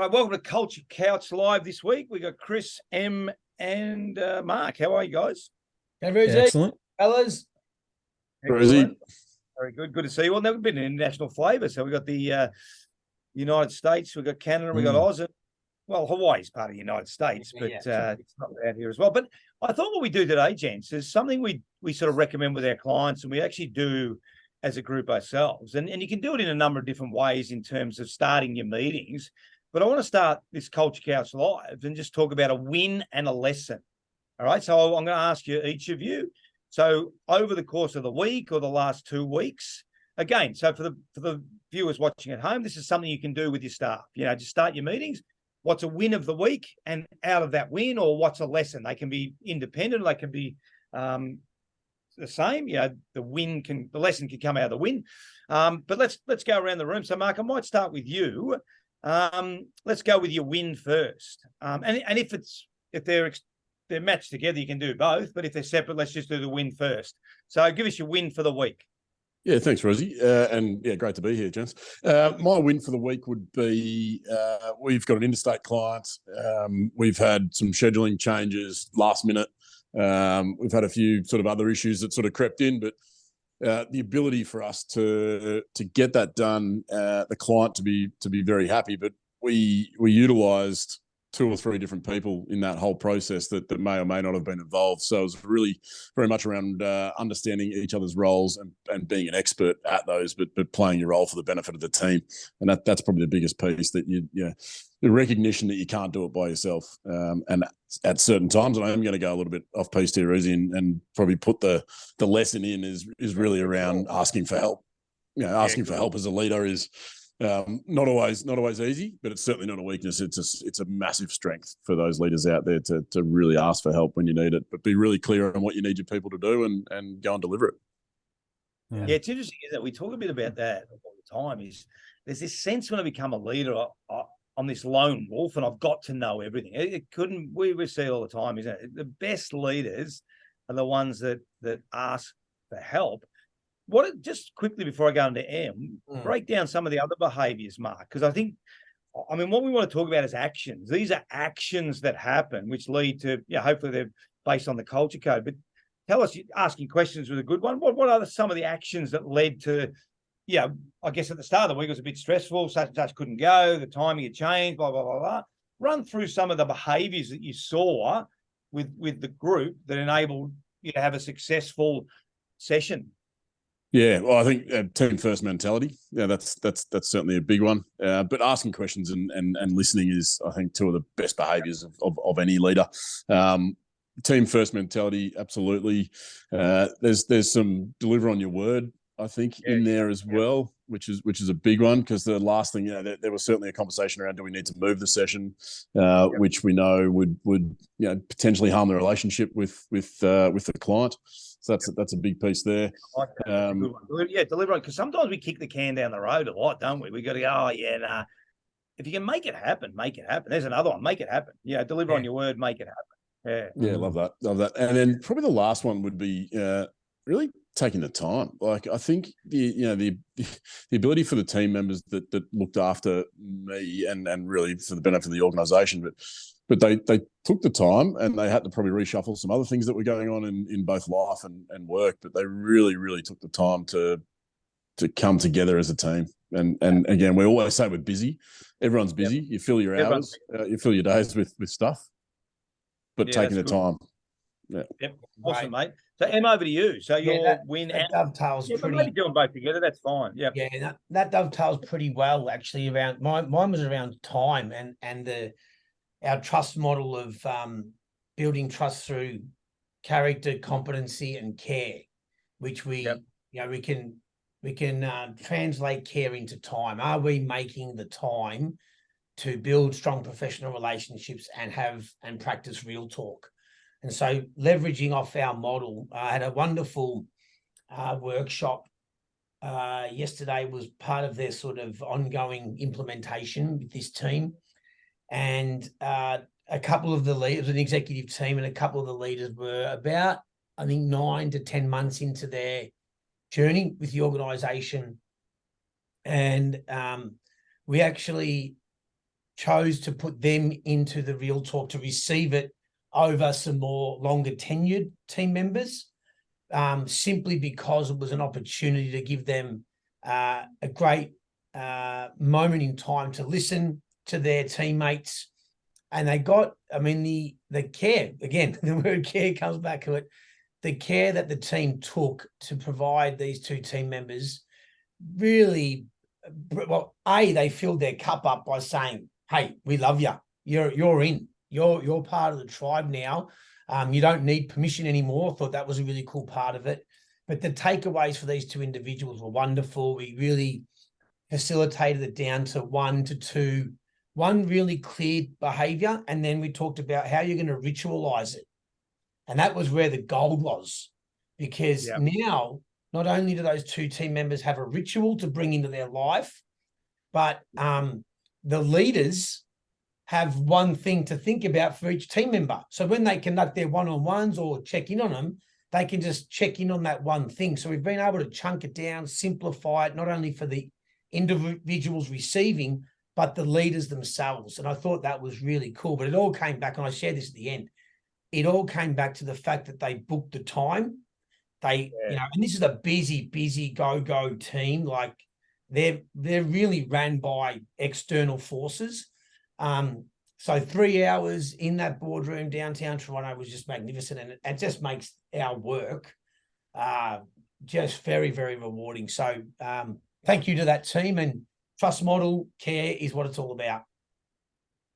Right, welcome to Culture Couch Live this week. We got Chris, M, and Mark. How are you guys? Excellent, fellas. Excellent. Very good. Good to see you. Well, never been an international flavour. So we got the United States, we got Canada, we got Oz, and Hawaii's part of the United States, but it's not out here as well. But I thought what we do today, gents, is something we sort of recommend with our clients, and we actually do as a group ourselves. And you can do it in a number of different ways in terms of starting your meetings. But I want to start this Culture Couch Live and just talk about a win and a lesson. All right. So I'm going to ask you, each of you. So over the course of the week or the last 2 weeks, again, so for the viewers watching at home, this is something you can do with your staff. Just start your meetings. What's a win of the week? And out of that win, or what's a lesson? They can be independent. They can be the same. The lesson can come out of the win. But let's go around the room. So Mark, I might start with you. Let's go with your win first. And if they're matched together, you can do both. But if they're separate, let's just do the win first. So give us your win for the week. Yeah, thanks, Rosie. And great to be here, gents. My win for the week would be we've got an interstate client. We've had some scheduling changes last minute. We've had a few sort of other issues that sort of crept in, but the ability for us to get that done, the client to be very happy, but we utilised 2 or 3 different people in that whole process that may or may not have been involved. So it was really very much around understanding each other's roles and being an expert at those, but playing your role for the benefit of the team. And that's probably the biggest piece, that the recognition that you can't do it by yourself. And at certain times, and I'm going to go a little bit off piece here, Rosie, and probably put the lesson in is really around asking for help. Asking for help as a leader is not always easy, but it's certainly not a weakness. It's a massive strength for those leaders out there to really ask for help when you need it, but be really clear on what you need your people to do and go and deliver it. Yeah, it's interesting, isn't it? We talk a bit about that all the time. There's this sense when I become a leader, I'm this lone wolf and I've got to know everything. We see it all the time, isn't it? The best leaders are the ones that ask for help. Just quickly before I go into M, break down some of the other behaviours, Mark, because what we want to talk about is actions. These are actions that happen, which lead to, hopefully they're based on the culture code. But tell us, asking questions was a good one. What are some of the actions that led to, I guess at the start of the week it was a bit stressful, such and such couldn't go, the timing had changed, blah, blah, blah, blah. Run through some of the behaviours that you saw with the group that enabled you to have a successful session. Yeah, well, I think team first mentality. Yeah, that's certainly a big one. But asking questions and listening is, I think, 2 of the best behaviours of any leader. Team first mentality, absolutely. There's some deliver on your word, I think, in there as well, which is a big one, because the last thing, there was certainly a conversation around, do we need to move the session, which we know would potentially harm the relationship with the client. So that's a big piece there. Deliver on, because sometimes we kick the can down the road a lot, don't we? We got to go, if you can make it happen, make it happen. There's another one, make it happen. Deliver on your word, make it happen. Yeah, love that. And then probably the last one would be really taking the time. Like, I think the ability for the team members that looked after me and really for the benefit of the organisation, but they took the time, and they had to probably reshuffle some other things that were going on in both life and work, but they really, really took the time to come together as a team. And again, we always say we're busy. Everyone's busy. You fill your hours, you fill your days with stuff, but taking the time. Yeah. Yep. Awesome, mate. So M, over to you. So your win that dovetails pretty. Maybe doing both together. That's fine. Yeah. Yeah, that dovetails pretty well, actually. Around mine was around time and our trust model of building trust through character, competency, and care, which we can translate care into time. Are we making the time to build strong professional relationships and practice real talk? And so, leveraging off our model, I had a wonderful workshop yesterday. Was part of their sort of ongoing implementation with this team. And a couple of the leaders, an executive team, and a couple of the leaders were about, I think, 9 to 10 months into their journey with the organisation. And we actually chose to put them into the Real Talk to receive it over some more longer tenured team members, simply because it was an opportunity to give them a great moment in time to listen to their teammates. And they got, I mean, the care, again, the word care comes back to it, the care that the team took to provide these two team members really, well, they filled their cup up by saying, hey, we love you. You're in. You're part of the tribe now. You don't need permission anymore. I thought that was a really cool part of it. But the takeaways for these two individuals were wonderful. We really facilitated it down to 1 to 2, one really clear behavior. And then we talked about how you're going to ritualize it. And that was where the gold was, because now not only do those two team members have a ritual to bring into their life, but the leaders have one thing to think about for each team member. So when they conduct their one-on-ones or check in on them, they can just check in on that one thing. So we've been able to chunk it down, simplify it, not only for the individuals receiving, but the leaders themselves. And I thought that was really cool. But it all came back, and I shared this at the end, it all came back to the fact that they booked the time. They, and this is a busy go team. Like they're really ran by external forces. So 3 hours in that boardroom downtown Toronto was just magnificent, and it just makes our work just very, very rewarding. So thank you to that team, and trust model care is what it's all about.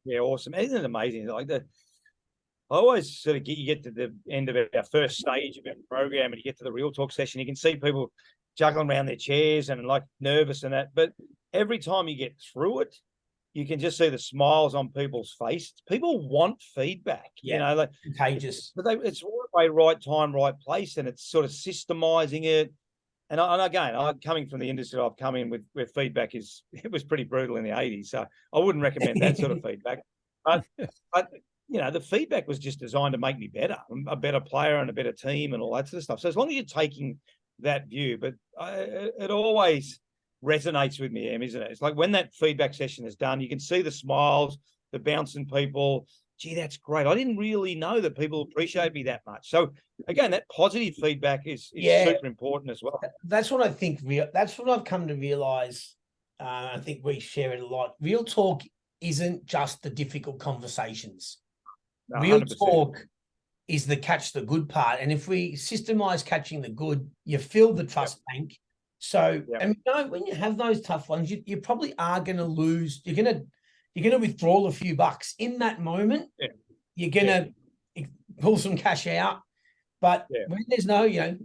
Yeah, awesome. Isn't it amazing? Like I always sort of you get to the end of our first stage of our program, and you get to the Real Talk session, you can see people juggling around their chairs and like nervous and that. But every time you get through it, you can just see the smiles on people's faces. People want feedback, you know, like contagious. But it's right time, right place, and it's sort of systemizing it. And again, I'm coming from the industry I've come in with, where feedback it was pretty brutal in the 80s. So I wouldn't recommend that sort of feedback. But you know, the feedback was just designed to make me better, a better player and a better team and all that sort of stuff. So as long as you're taking that view, but it always resonates with me, Em, isn't it? It's like when that feedback session is done, you can see the smiles, the bouncing people. Gee, that's great. I didn't really know that people appreciate me that much. So again, that positive feedback is super important as well. That's what I think. That's what I've come to realize. I think we share it a lot. Real talk isn't just the difficult conversations. No, Real 100%. Talk is the catch the good part. And if we systemize catching the good, you fill the trust bank. So, and you know, when you have those tough ones, you probably are going to lose. You're going to withdraw a few bucks in that moment. You're going to pull some cash out. But when there's no, you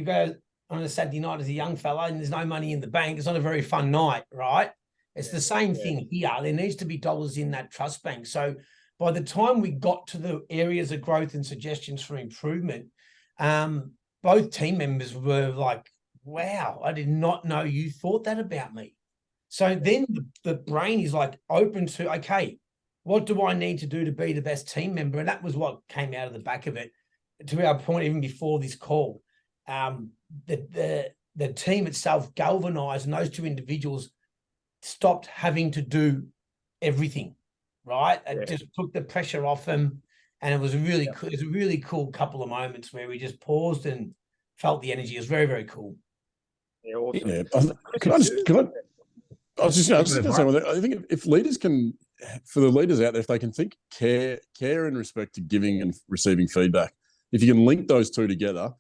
go on a Saturday night as a young fella and there's no money in the bank, it's not a very fun night, right? It's the same thing here. There needs to be dollars in that trust bank. So by the time we got to the areas of growth and suggestions for improvement, both team members were like, wow, I did not know you thought that about me. So then the brain is like open to, okay, what do I need to do to be the best team member? And that was what came out of the back of it. To our point, even before this call, the team itself galvanized, and those two individuals stopped having to do everything, right? It just took the pressure off them. And it was a really cool, it was a really cool couple of moments where we just paused and felt the energy. It was very, very cool. Yeah, awesome. I was just going to say, I think if leaders can, for the leaders out there, if they can think care in respect to giving and receiving feedback, if you can link those two together,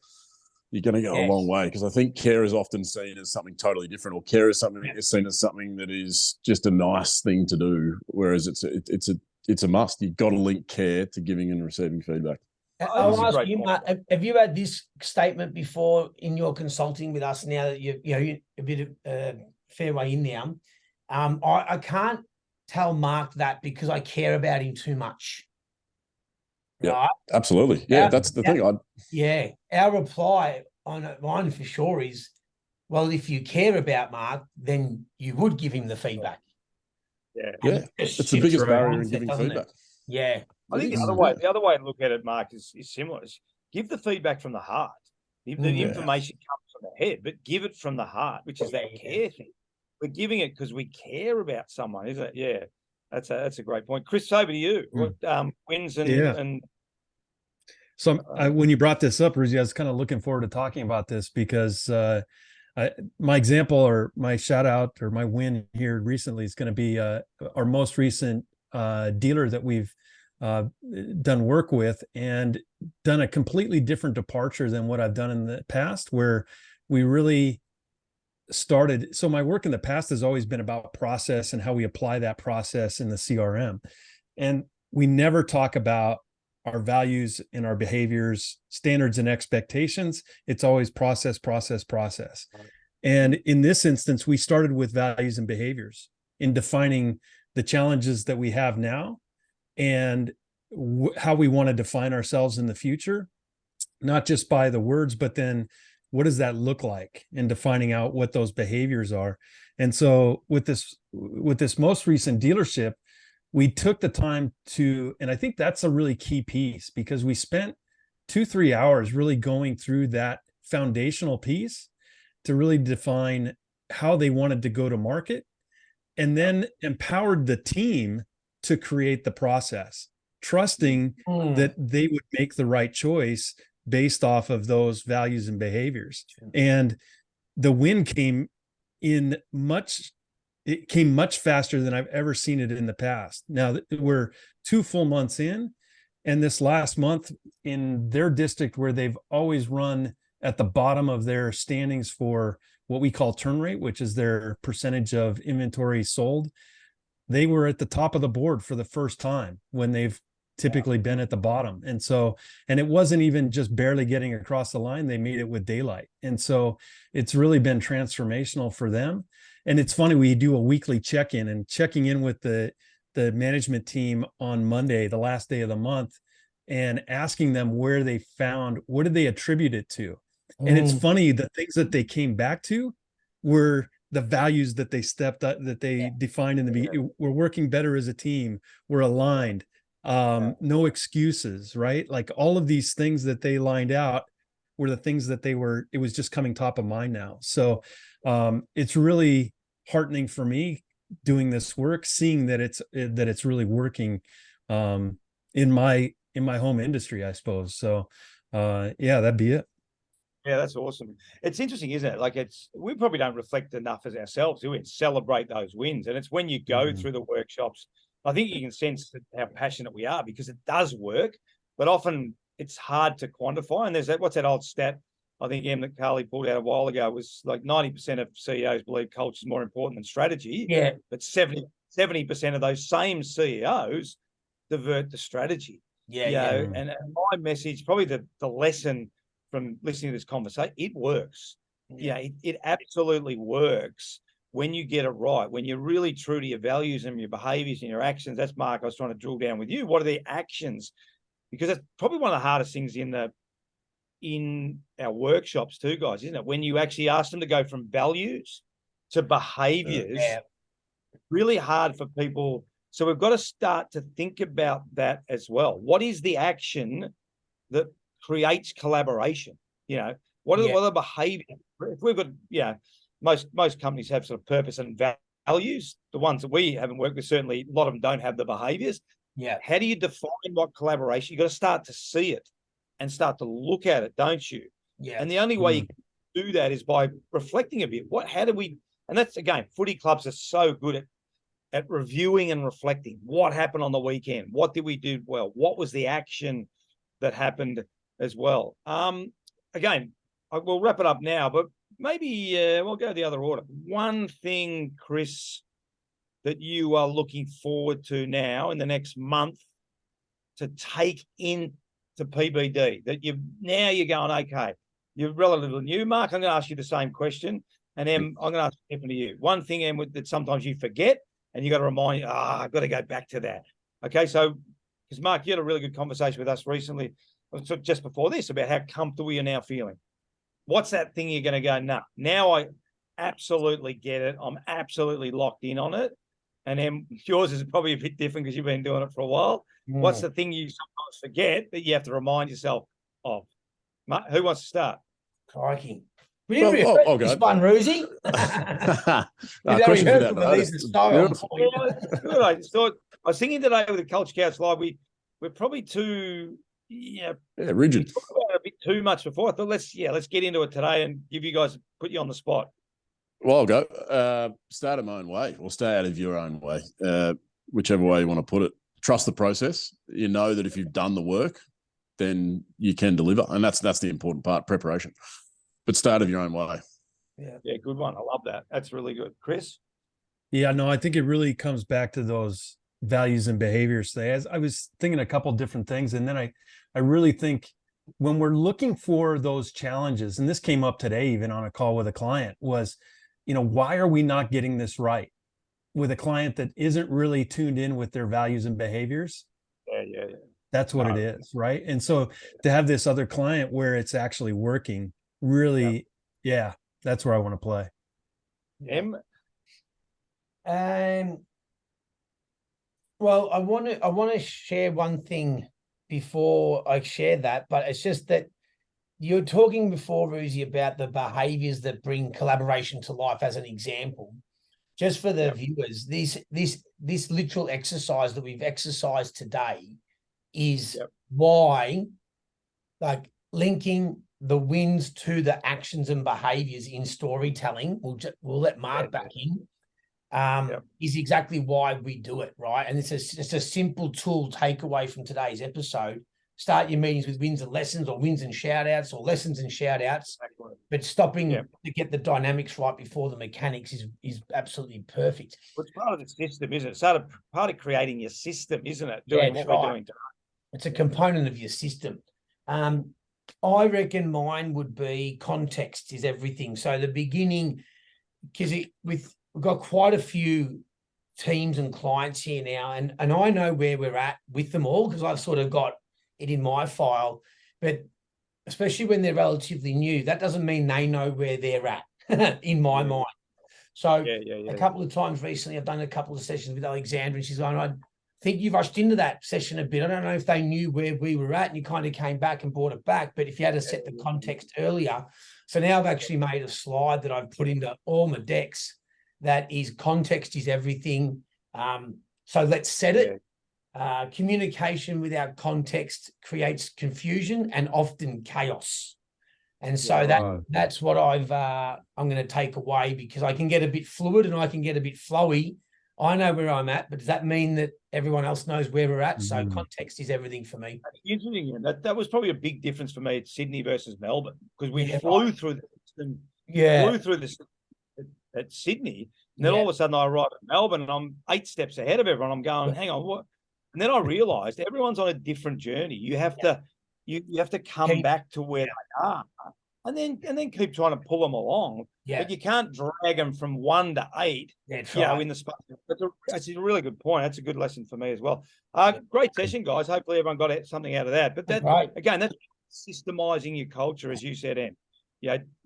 you're going to go a long way. Because I think care is often seen as something totally different, or care is seen as something that is just a nice thing to do, whereas it's a must. You've got to link care to giving and receiving feedback. I'll ask you, Mark, have you had this statement before in your consulting with us? Now that you're a bit of fair way in now, I can't tell Mark that because I care about him too much. Yeah, right? Absolutely. Yeah, that's the thing. Our reply on mine for sure is, well, if you care about Mark, then you would give him the feedback. Yeah. It's the biggest barrier in giving feedback. Yeah. I think the other way to look at it, Mark, is similar. Is give the feedback from the heart. The information comes from the head, but give it from the heart, which is that care thing. We're giving it because we care about someone, isn't it? Yeah. That's a great point. Chris, over to you. What wins and So when you brought this up, Rizzy, I was kind of looking forward to talking about this because my example or my shout out or my win here recently is going to be our most recent dealer that we've done work with and done a completely different departure than what I've done in the past, where we really started. So my work in the past has always been about process and how we apply that process in the CRM. And we never talk about our values and our behaviors, standards and expectations. It's always process, process, process. And in this instance, we started with values and behaviors in defining the challenges that we have now and how we want to define ourselves in the future, not just by the words, but then what does that look like in defining out what those behaviors are. And so with this most recent dealership, we took the time to, and I think that's a really key piece, because we spent 2-3 hours really going through that foundational piece to really define how they wanted to go to market, and then empowered the team to create the process, trusting that they would make the right choice based off of those values and behaviors. And the win came much faster than I've ever seen it in the past. Now we're 2 full months in, and this last month in their district, where they've always run at the bottom of their standings for what we call turn rate, which is their percentage of inventory sold, they were at the top of the board for the first time when they've typically been at the bottom. And so, and it wasn't even just barely getting across the line, they made it with daylight. And so it's really been transformational for them. And it's funny, we do a weekly check-in, and checking in with the management team on Monday, the last day of the month, and asking them what did they attribute it to? And it's funny, the things that they came back to were the values that they stepped up, that they defined in the beginning. We're working better as a team. We're aligned. No excuses, right? Like all of these things that they lined out were the things that it was just coming top of mind now. So it's really heartening for me doing this work, seeing that it's really working in my home industry, I suppose. So yeah, that'd be it. Yeah, that's awesome. It's interesting, isn't it? Like we probably don't reflect enough as ourselves, do we? And celebrate those wins. And it's when you go through the workshops, I think you can sense how passionate we are, because it does work, but often it's hard to quantify. And there's what's that old stat? I think that Carly pulled out a while ago, was like 90% of CEOs believe culture is more important than strategy. Yeah. But 70% of those same CEOs divert the strategy. Yeah. And my message, probably the lesson from listening to this conversation, it works. Yeah, it absolutely works when you get it right, when you're really true to your values and your behaviors and your actions. That's, Mark, I was trying to drill down with you. What are the actions? Because that's probably one of the hardest things in our workshops too, guys, isn't it? When you actually ask them to go from values to behaviors, really hard for people. So we've got to start to think about that as well. What is the action that creates collaboration? You know, what are the behaviors? If we've got, most companies have sort of purpose and values. The ones that we haven't worked with, certainly a lot of them don't have the behaviors. Yeah. How do you define what collaboration? You've got to start to see it and start to look at it, don't you? Yeah. And the only way you can do that is by reflecting a bit. And that's, again, footy clubs are so good at reviewing and reflecting. What happened on the weekend? What did we do well? What was the action that happened as well? Again, we'll wrap it up now, but maybe we'll go the other order. One thing, Chris, that you are looking forward to now in the next month to take into PBD, that you're going, okay, you're relatively new. Mark, I'm going to ask you the same question, and Em, I'm going to ask Stephen to you. One thing, Em, that sometimes you forget, and you got to remind you, I've got to go back to that. Okay, so because Mark, you had a really good conversation with us recently, just before this, about how comfortable you're now feeling. What's that thing you're going to go, now I absolutely get it. I'm absolutely locked in on it. And then yours is probably a bit different because you've been doing it for a while. What's the thing you sometimes forget that you have to remind yourself of? Who wants to start? Crikey. We didn't Well, I'll rehearse this go. one, Rosie. Questions without These are notice. so on Beautiful. point. Good. I was thinking today with the Culture Scouts Live, we're probably too, Yeah, we rigid. talked about it a bit too much before. I thought let's get into it today and put you on the spot. Well, I'll go. Start of my own way, or stay out of your own way, whichever way you want to put it. Trust the process. You know that if you've done the work, then you can deliver, and that's the important part, preparation. But start of your own way. Yeah, good one. I love that. That's really good, Chris. Yeah, no, I think it really comes back to those values and behaviors today. As I was thinking a couple different things, and then I really think when we're looking for those challenges, and this came up today, even on a call with a client, was, why are we not getting this right with a client that isn't really tuned in with their values and behaviors? Yeah. That's what it is, right? And so to have this other client where it's actually working, really, that's where I want to play. Em? Well, I want to share one thing before I share that, but it's just that you're talking before, Rosie, about the behaviors that bring collaboration to life as an example. Just for the viewers, this literal exercise that we've exercised today is why, like, linking the wins to the actions and behaviors in storytelling, we'll let Mark back in, is exactly why we do it, right? And it's a simple tool takeaway from today's episode. Start your meetings with wins and lessons, or wins and shout outs, or lessons and shout outs, but stopping to get the dynamics right before the mechanics is absolutely perfect. Well, it's part of the system, isn't it? It's part of creating your system, isn't it? Doing what we're doing today. It's a component of your system. I reckon mine would be context is everything. So the beginning, because we've got quite a few teams and clients here now, and I know where we're at with them all because I've sort of got it in my file, but especially when they're relatively new, that doesn't mean they know where they're at in my mind. So a couple of times recently, I've done a couple of sessions with Alexandra, and she's going, I think you rushed into that session a bit. I don't know if they knew where we were at and you kind of came back and brought it back, but if you had to set the context earlier. So now I've actually made a slide that I've put into all my decks that is context is everything. So let's set it. Communication without context creates confusion and often chaos. And so that's what I'm going to take away, because I can get a bit fluid and I can get a bit flowy. I know where I'm at, but does that mean that everyone else knows where we're at? So context is everything for me. Interesting. That was probably a big difference for me at Sydney versus Melbourne, because we flew through the system. Flew through the system at Sydney. And then all of a sudden I arrive at Melbourne and I'm 8 steps ahead of everyone. I'm going, hang on, what? And then I realized everyone's on a different journey. You have to you have to come back to where they are, and then keep trying to pull them along. But you can't drag them from 1 to 8. In the space. That's a really good point. That's a good lesson for me as well. Great session, guys. Hopefully everyone got something out of that. But again, that's systemizing your culture, as you said, Em.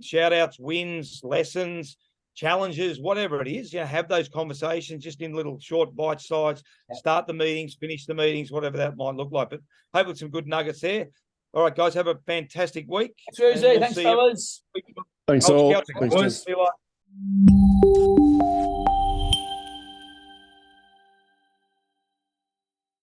Shout outs, wins, lessons, challenges, whatever it is, have those conversations just in little short bite size, start the meetings, finish the meetings, whatever that might look like. But hopefully some good nuggets there. All right, guys, have a fantastic week. Thanks, fellas. Thanks all. See you later.